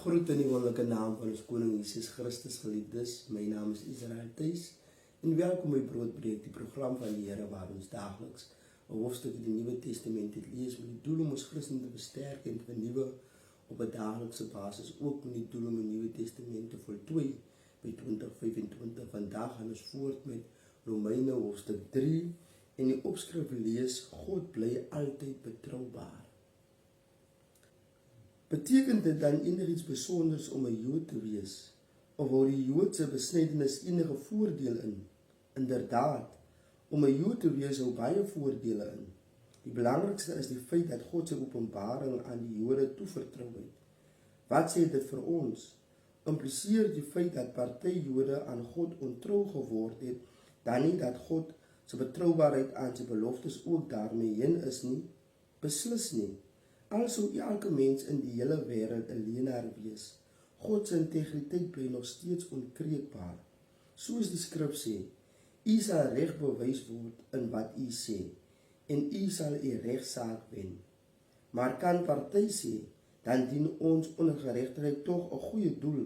Groet in die wonderlike naam van ons Koning Jesus Christus, geliefdes. My naam is Israel Thijs en welkom by Broodbreek, die program van die Here waar ons dagelijks 'n hoofstuk in die Nuwe Testament het lees met die doel om ons Christen te versterken en te vernuwe op 'n daaglikse basis, ook met die doel om die Nuwe Testament te voltooi by 2025. Vandag gaan ons voort met Romeine hoofstuk 3 en die opskrif lees: God bly altyd betroubaar. Beteken dit dan enigiets besonders om 'n Jood te wees? Of hou die Joodse besnydenis enige voordeel in? Inderdaad, om 'n Jood te wees hou baie voordele in. Die belangrikste is die feit dat God sy openbaring aan die Jode toevertrou het. Wat sê dit vir ons? Impliseer die feit dat party Jode aan God ontrou geword het, dan nie dat God se betroubaarheid aan sy beloftes ook daarmee heen is nie? Beslis nie. Also elke mens in die hele wêreld 'n leenaar wees. God se integriteit bly nog steeds onkreukbaar. Soos die skrif sê, u sal reg bewys word in wat u sê, en u sal u regsaak wen. Maar kan party sê, dan dien ons ongeregtigheid tog 'n goeie doel,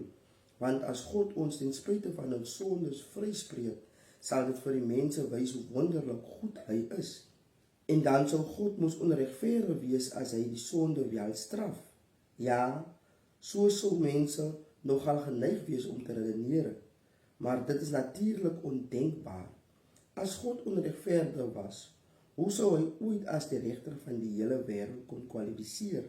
want as God ons ten spyte van ons sondes vryspreek, sal dit vir die mense wys hoe wonderlik goed hy is. En dan sou God mos onregverdig wees as hy die sonde wel straf. Ja, so sou mense nogal geneig wees om te redeneer, maar dit is natuurlik ondenkbaar. As God onregverdig was, hoe sou hy ooit as die regter van die hele wêreld kon kwalifiseer?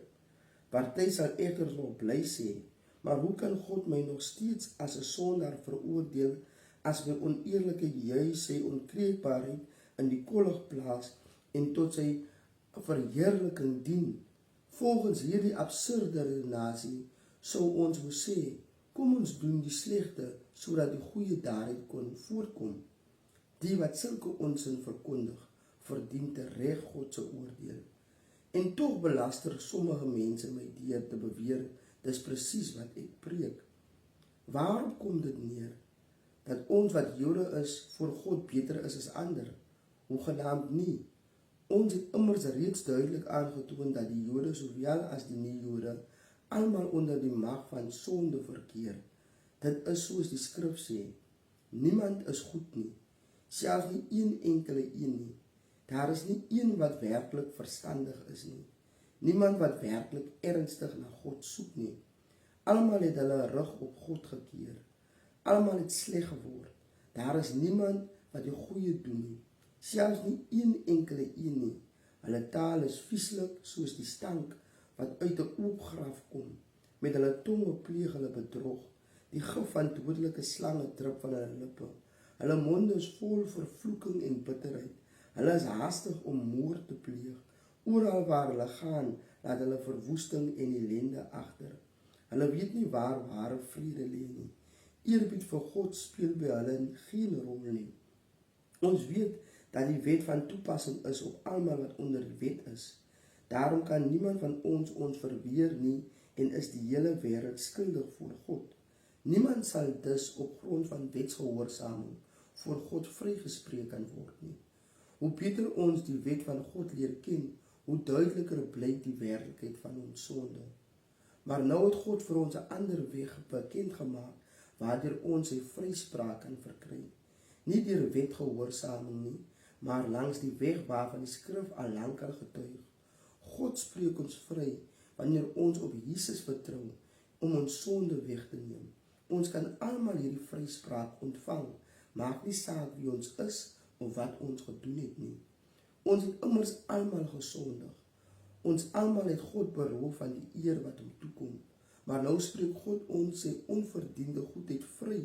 Party sal egter nog bly sê, maar hoe kan God my nog steeds as 'n sondaar veroordeel as my oneerlikheid juis sy onkreukbaarheid in die kollig plaas en tot sy verheerliking dien? Volgens hierdie absurde redenasie sou ons moes sê, kom ons doen die slegte sodat die goeie daaruit kon voortkom. Die wat sulke onsin verkondig, verdien tereg God se oordeel. En tog belaster sommige mense my deur te beweer, dis presies wat ek preek. Waarom kom dit neer? Dat ons wat Jode is, voor God beter is as ander? Hoegenaamd nie. Ons het immers reeds duidelik aangetoon dat die Jode sowel as die nie-Jode almal onder die mag van sonde verkeer. Dit is soos die skrif sê, niemand is goed nie, selfs nie een enkele een nie. Daar is nie een wat werklik verstandig is nie. Niemand wat werklik ernstig na God soek nie. Almal het hulle rug op God gekeer. Almal het sleg geword. Daar is niemand wat die goeie doen nie, selfs nie een enkele een nie. Hulle taal is vieslik soos die stank wat uit 'n oopgraf kom. Met hulle tonge pleeg hulle bedrog. Die gif van dodelike slange drup van hulle lippe. Hulle monde is vol vervloeking en bitterheid. Hulle is haastig om moord te pleeg. Oral waar hulle gaan, laat hulle verwoesting en ellende agter. Hulle weet nie waar ware vrede lê nie. Eerbied vir God speel by hulle geen rol nie. Ons weet dat die wet van toepassing is op almal wat onder die wet is. Daarom kan niemand van ons verweer nie en is die hele wêreld skuldig voor God. Niemand sal dus op grond van wetsgehoorsaming voor God vrygespreek kan word nie. Hoe beter ons die wet van God leer ken, hoe duideliker blyk die werklikheid van ons sonde. Maar nou het God vir ons 'n ander weg bekend gemaak, waardeur ons sy vryspraak kan verkry. Nie deur wetgehoorsaming nie, maar langs die weg waarvan die skrif al lankal getuig. God spreek ons vry wanneer ons op Jesus vertrou om ons sonde weg te neem. Ons kan almal hierdie vryspraak ontvang, maak nie saak wie ons is of wat ons gedoen het nie. Ons het immers almal gesondig. Ons almal het God beroof van die eer wat hom toekom. Maar nou spreek God ons sy onverdiende goedheid vry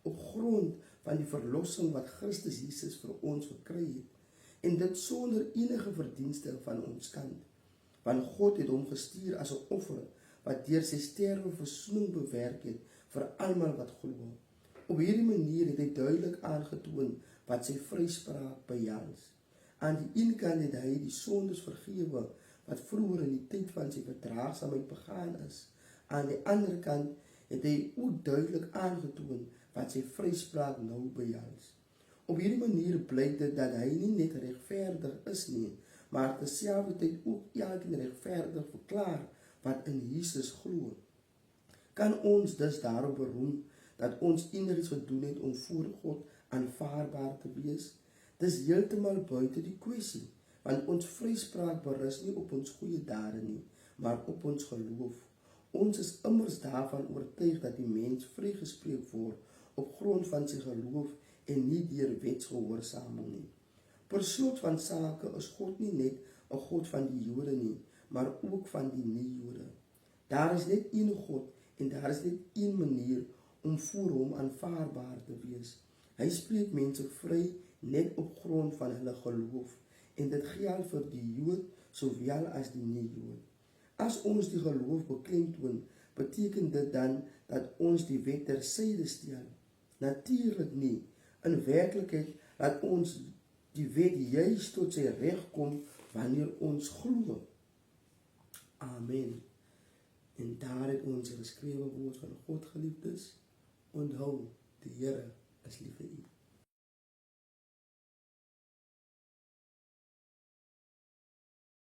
op grond van die verlossing wat Christus Jesus vir ons verkry het. En dit sonder enige verdienste van ons kant. Want God het hom gestuur as 'n offer wat deur sy sterwe versoening bewerk het vir almal wat glo. Op hierdie manier het hy duidelik aangetoon wat sy vryspraak behels. Aan die een kant het hy die sondes vergewe wat vroeër in die tyd van sy verdraagsaamheid begaan is. Aan die ander kant het hy ook duidelik aangetoon wat sy vryspraak nou behels. Op hierdie manier blyk dit dat hy nie net regverdig is nie, maar terselfdertyd ook elkeen regverdig verklaar wat in Jesus glo. Kan ons dus daarop beroem dat ons enigiets gedoen het om voor God aanvaarbaar te wees? Dis heeltemal buite die kwessie, want ons vryspraak berus nie op ons goeie dade nie, maar op ons geloof. Ons is immers daarvan oortuig dat die mens vrygespreek word op grond van sy geloof en nie deur wetsgehoorsaming nie. Per slot van sake is God nie net 'n God van die Jode nie, maar ook van die nie-Jode. Daar is net een God en daar is net een manier om voor hom aanvaarbaar te wees. Hy spreek mense vry net op grond van hulle geloof en dit geld vir die Jood sowel as die nie-Jood. As ons die geloof beklemtoon, beteken dit dan dat ons die wet tersyde stel? Natuurlik nie. In werklikheid laat ons die wet juis tot sy reg kom wanneer ons glo. Amen. En daar het ons die geskrewe woord van God geliefdes. Onthou, die Here is lief vir u.